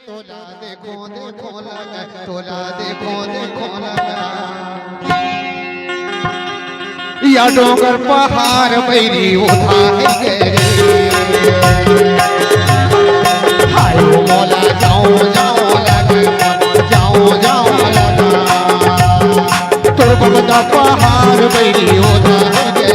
तोला देखो देखो लगा तोला देखो देखो लगा या डोंगर पहाड़ बैरी उठा है हाय मोला जाओ जाओ लगा जाओ जाओ लगा तोर बगदा पहाड़ बैरी उठा है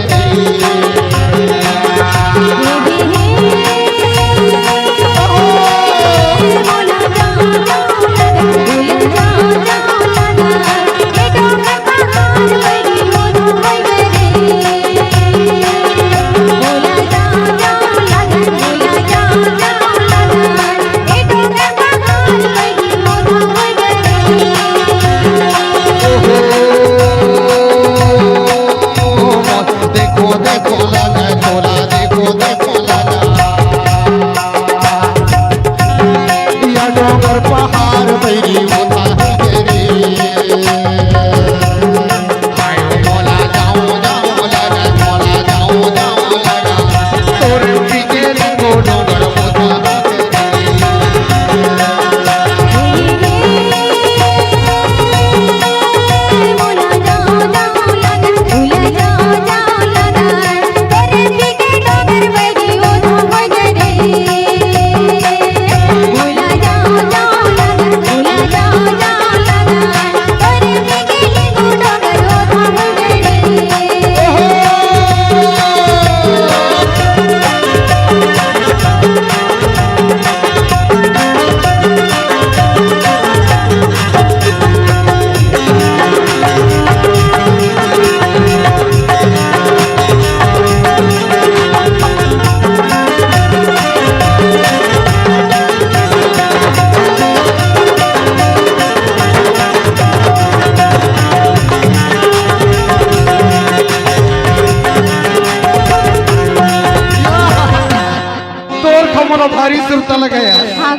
भारी सुरता लगाया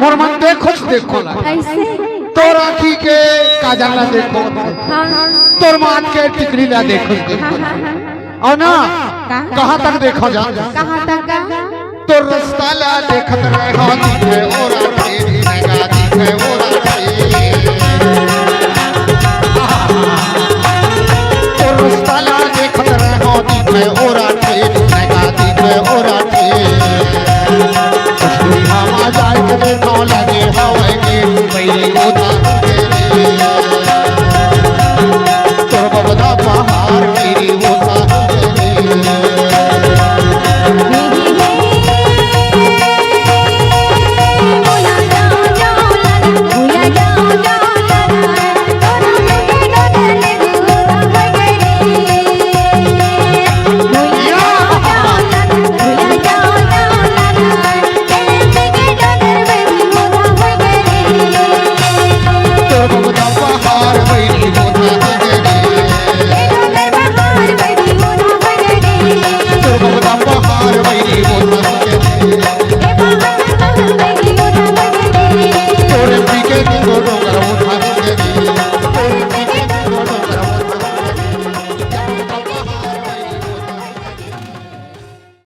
मोर मन देखो देखो तोर आँखी के काजल ला देखो तोर मान के टिकली ला देखो और ना कहाँ तक देखो जा तोर रास्ता ला देखत रहे